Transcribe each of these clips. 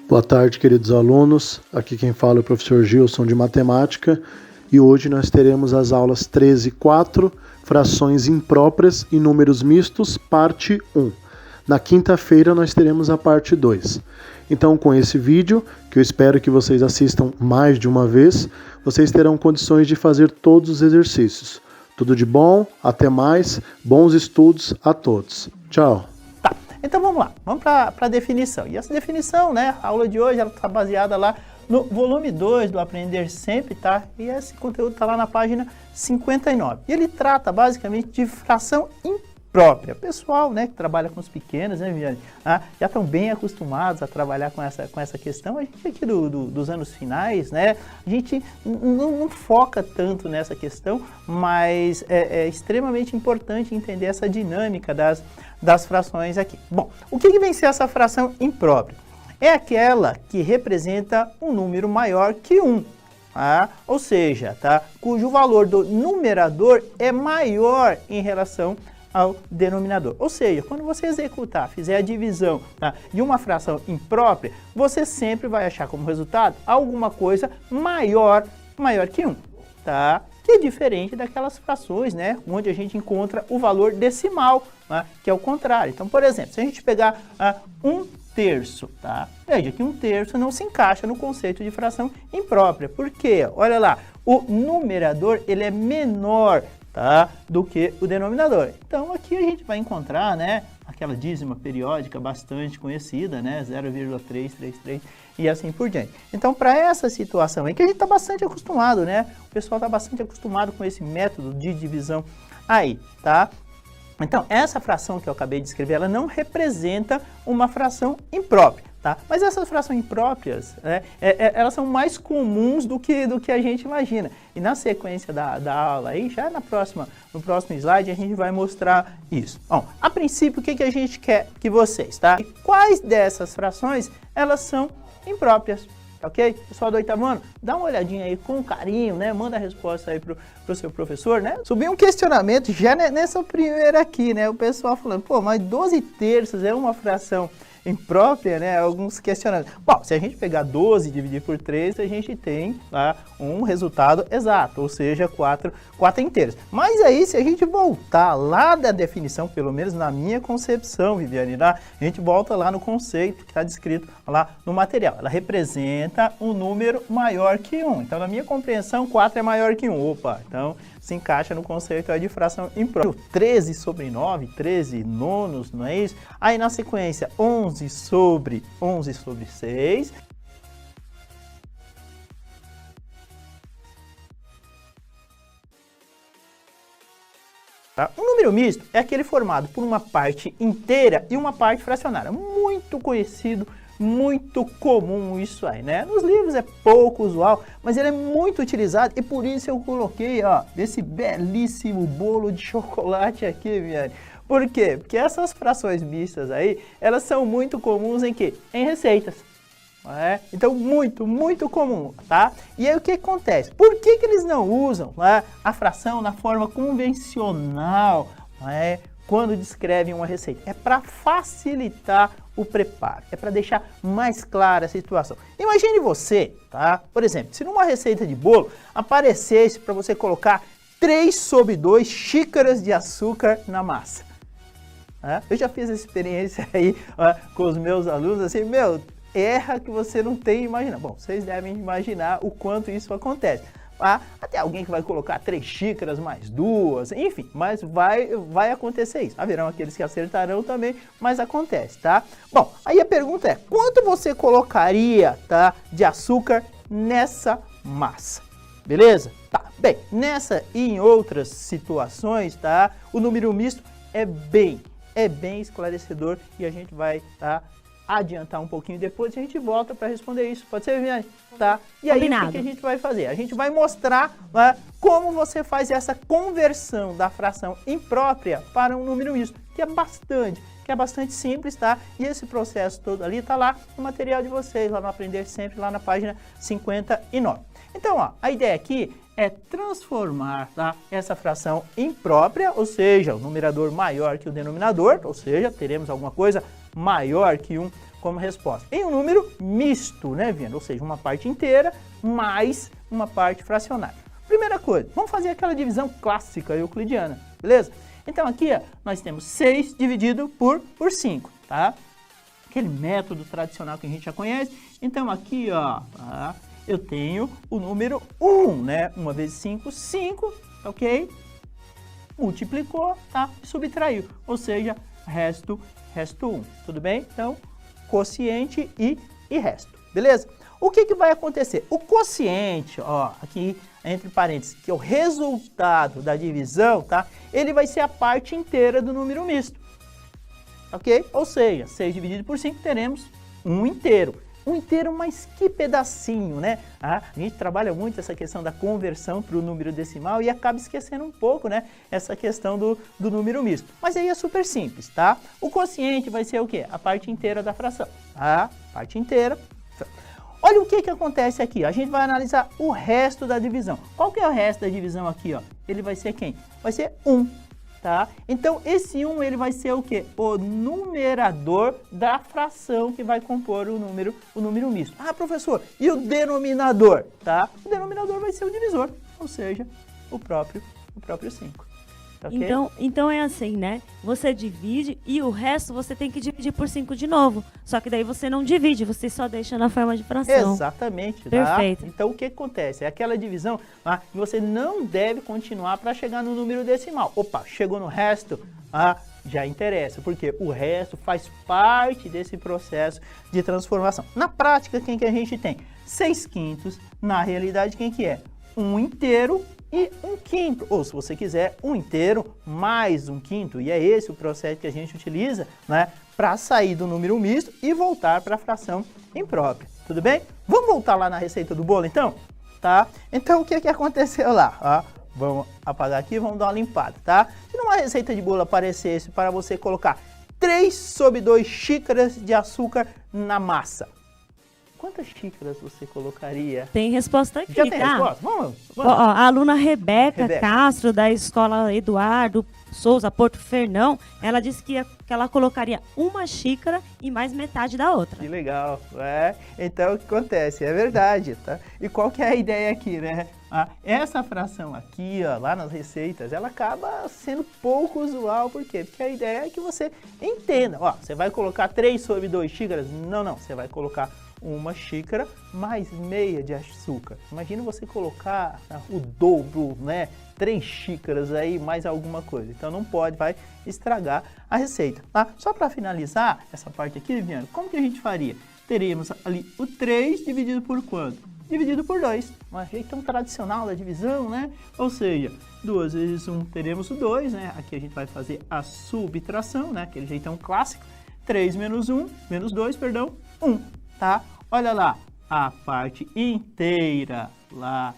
Boa tarde, queridos alunos. Aqui quem fala é o professor Gilson de Matemática e hoje nós teremos as aulas 13 e 4, frações impróprias e números mistos, parte 1. Na quinta-feira nós teremos a parte 2. Então, com esse vídeo, que eu espero que vocês assistam mais de uma vez, vocês terão condições de fazer todos os exercícios. Tudo de bom, até mais, bons estudos a todos. Tchau! Então vamos lá, vamos para a definição. E essa definição, né, a aula de hoje, ela está baseada lá no volume 2 do Aprender Sempre, tá? E esse conteúdo está lá na página 59. E ele trata basicamente de fração imprópria. Pessoal, né, que trabalha com os pequenos, né, Viviane? Já estão bem acostumados a trabalhar com essa questão. A gente aqui dos anos finais, né, a gente não foca tanto nessa questão, mas é extremamente importante entender essa dinâmica das frações aqui. Bom, o que vem ser essa fração imprópria? É aquela que representa um número maior que 1, tá? Ou seja, tá? Cujo valor do numerador é maior em relação ao denominador. Ou seja, quando você executar, fizer a divisão, tá, de uma fração imprópria, você sempre vai achar como resultado alguma coisa maior que 1, tá? Que é diferente daquelas frações, né, onde a gente encontra o valor decimal, né, que é o contrário. Então, por exemplo, se a gente pegar 1/3, tá? Veja que 1/3 não se encaixa no conceito de fração imprópria. Por quê? Olha lá, o numerador ele é menor, tá, do que o denominador. Então, aqui a gente vai encontrar, né, aquela dízima periódica bastante conhecida, né, 0,333 e assim por diante. Então, para essa situação aí, que a gente está bastante acostumado, né, o pessoal está bastante acostumado com esse método de divisão aí, tá? Então, essa fração que eu acabei de escrever, ela não representa uma fração imprópria, tá? Mas essas frações impróprias, né, elas são mais comuns do que a gente imagina. E na sequência da aula aí, já no próximo slide, a gente vai mostrar isso. Bom, a princípio, o que a gente quer que vocês, tá? E quais dessas frações, elas são impróprias? Ok? Pessoal do oitavo ano, dá uma olhadinha aí com carinho, né? Manda a resposta aí pro seu professor, né? Subiu um questionamento já nessa primeira aqui, né? O pessoal falando, pô, mas 12/3 é uma fração imprópria, né? Alguns questionamentos. Bom, se a gente pegar 12 e dividir por 3, a gente tem lá um resultado exato, ou seja, 4 inteiros. Mas aí, se a gente voltar lá da definição, pelo menos na minha concepção, Viviane, a gente volta lá no conceito que está descrito lá no material. Ela representa um número maior que 1. Então, na minha compreensão, 4 é maior que 1. Opa, então se encaixa no conceito de fração imprópria. 13/9, 13 nonos, não é isso? Aí na sequência, 11/6. Um número misto é aquele formado por uma parte inteira e uma parte fracionária. Muito conhecido, muito comum isso aí, né? Nos livros é pouco usual, mas ele é muito utilizado e por isso eu coloquei, ó, desse belíssimo bolo de chocolate aqui, Viane. Por quê? Porque essas frações mistas aí, elas são muito comuns em quê? Em receitas. Então, muito comum, tá? E aí o que acontece? Por que eles não usam a fração na forma convencional, quando descrevem uma receita? É para facilitar o preparo, é para deixar mais clara a situação. Imagine você, tá? Por exemplo, se numa receita de bolo aparecesse para você colocar 3/2 xícaras de açúcar na massa. Eu já fiz essa experiência aí com os meus alunos, assim, meu, erra que você não tem imagina. Bom, vocês devem imaginar o quanto isso acontece. Até alguém que vai colocar 3 xícaras mais 2, enfim, mas vai acontecer isso. Haverão aqueles que acertarão também, mas acontece, tá? Bom, aí a pergunta é, quanto você colocaria, tá, de açúcar nessa massa? Beleza? Tá, bem, nessa e em outras situações, tá, o número misto é bem esclarecedor e a gente vai, tá, adiantar um pouquinho depois e a gente volta para responder isso. Pode ser, Viviane? Tá? E aí, o que a gente vai fazer? A gente vai mostrar como você faz essa conversão da fração imprópria para um número misto, que é bastante simples, tá? E esse processo todo ali tá lá no material de vocês, lá no Aprender Sempre, lá na página 59. Então, ó, a ideia aqui é transformar, tá, essa fração imprópria, ou seja, o numerador maior que o denominador, ou seja, teremos alguma coisa maior que 1 como resposta? Em um número misto, né, Viana? Ou seja, uma parte inteira mais uma parte fracionária. Primeira coisa, vamos fazer aquela divisão clássica euclidiana, beleza? Então aqui, ó, nós temos 6 dividido por 5, tá? Aquele método tradicional que a gente já conhece. Então aqui, ó, tá? Eu tenho o número 1, né? 1 vezes 5, 5, ok? Multiplicou, tá? Subtraiu, ou seja, resto 1, tudo bem? Então, quociente e resto, beleza? O que vai acontecer? O quociente, ó, aqui entre parênteses, que é o resultado da divisão, tá? Ele vai ser a parte inteira do número misto, ok? Ou seja, 6 dividido por 5 teremos um inteiro. Um inteiro, mas que pedacinho, né? A gente trabalha muito essa questão da conversão para o número decimal e acaba esquecendo um pouco, né? Essa questão do número misto. Mas aí é super simples, tá? O quociente vai ser o quê? A parte inteira da fração, tá? Parte inteira. Olha o que acontece aqui. A gente vai analisar o resto da divisão. Qual que é o resto da divisão aqui, ó? Ele vai ser quem? Vai ser 1. Tá? Então, esse 1 ele vai ser o quê? O numerador da fração que vai compor o número misto. Ah, professor, e o denominador? Tá? O denominador vai ser o divisor, ou seja, o próprio 5. Tá, okay? Então é assim, né? Você divide e o resto você tem que dividir por 5 de novo. Só que daí você não divide, você só deixa na forma de fração. Exatamente. Tá? Perfeito. Então o que acontece? É aquela divisão que você não deve continuar para chegar no número decimal. Opa, chegou no resto, já interessa, porque o resto faz parte desse processo de transformação. Na prática, quem que a gente tem? 6/5, na realidade, quem que é? 1 inteiro e 1/5, ou se você quiser, 1 inteiro mais 1/5, e é esse o processo que a gente utiliza, né, para sair do número misto e voltar para a fração imprópria, tudo bem? Vamos voltar lá na receita do bolo, então? Tá? Então, o que aconteceu lá? Vamos apagar aqui, vamos dar uma limpada, tá? Se numa receita de bolo aparecesse para você colocar 3/2 xícaras de açúcar na massa, quantas xícaras você colocaria? Tem resposta aqui, Já tem tá? resposta? Vamos. Ó, a aluna Rebeca Castro, da escola Eduardo Souza Porto Fernão, ela disse que ela colocaria 1 xícara e mais metade da outra. Que legal, Então, o que acontece? É verdade, tá? E qual que é a ideia aqui, né? Essa fração aqui, ó, lá nas receitas, ela acaba sendo pouco usual, por quê? Porque a ideia é que você entenda, ó, você vai colocar 3/2 xícaras? Não, você vai colocar 1 xícara mais meia de açúcar. Imagina você colocar o dobro, né? 3 xícaras aí, mais alguma coisa. Então não pode, vai estragar a receita. Tá? Só para finalizar essa parte aqui, Viviane, como que a gente faria? Teríamos ali o 3 dividido por quanto? Dividido por 2. Um jeitão tradicional da divisão, né? Ou seja, 2 vezes 1 teremos o 2, né? Aqui a gente vai fazer a subtração, né? Aquele jeitão clássico. 3 menos 1, menos 2, perdão, 1, tá? Olha lá, a parte inteira lá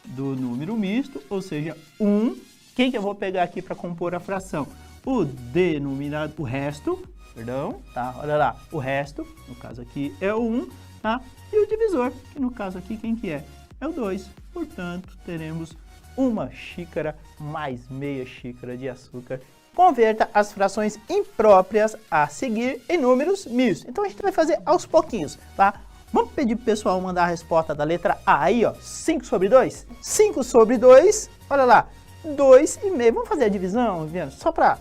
do número misto, ou seja, 1. Quem que eu vou pegar aqui para compor a fração? O denominador, o resto, perdão, tá? Olha lá, o resto, no caso aqui é o 1, tá? E o divisor, que no caso aqui quem que é? É o 2. Portanto, teremos 1 xícara mais meia xícara de açúcar. Converta as frações impróprias a seguir em números mistos. Então a gente vai fazer aos pouquinhos, tá? Vamos pedir pro pessoal mandar a resposta da letra A aí, ó, 5/2. 5/2, olha lá, 2,5. Vamos fazer a divisão, Viana, só para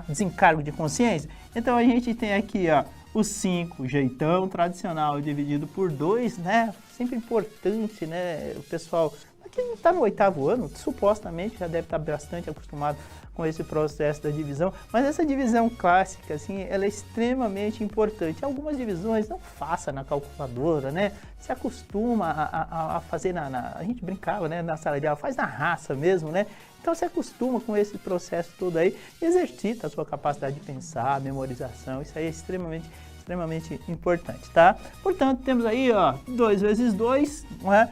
desencargo de consciência? Então a gente tem aqui, ó, o 5, jeitão tradicional, dividido por 2, né? Sempre importante, né, o pessoal... Quem está no 8º ano, supostamente, já deve estar bastante acostumado com esse processo da divisão, mas essa divisão clássica, assim, ela é extremamente importante. Algumas divisões não faça na calculadora, né? Se acostuma a fazer a gente brincava, né, na sala de aula, faz na raça mesmo, né? Então se acostuma com esse processo todo aí, exercita a sua capacidade de pensar, memorização, isso aí é extremamente importante, tá? Portanto, temos aí, ó, 2 vezes 2, não é?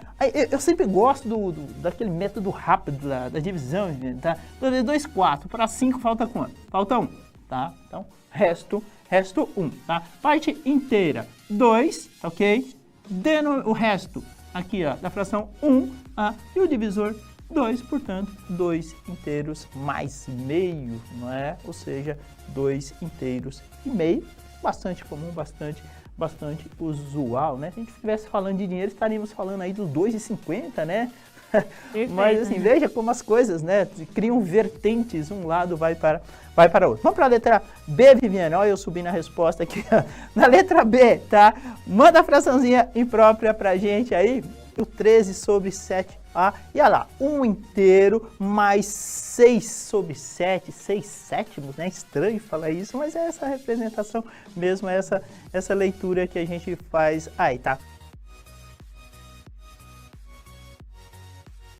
Eu sempre gosto daquele método rápido da divisão, tá? 2 vezes 2, 4. Para 5 falta quanto? Falta 1, tá? Então, resto 1, tá? Parte inteira, 2, ok? O resto, aqui, ó, da fração 1, e o divisor 2, portanto, 2 inteiros mais meio, não é? Ou seja, 2 inteiros e meio. Bastante comum, bastante usual, né? Se a gente estivesse falando de dinheiro, estaríamos falando aí dos 2,50, né? Perfeito, Mas assim, veja como as coisas, né, criam vertentes, um lado vai para outro. Vamos para a letra B, Viviane. Olha eu subi na resposta aqui, na letra B, tá? Manda a fraçãozinha imprópria pra gente aí, o 13 sobre 7A, e olha lá, 1 inteiro mais 6 sobre 7, 6 sétimos, né? Estranho falar isso, mas é essa representação mesmo, essa leitura que a gente faz aí, tá?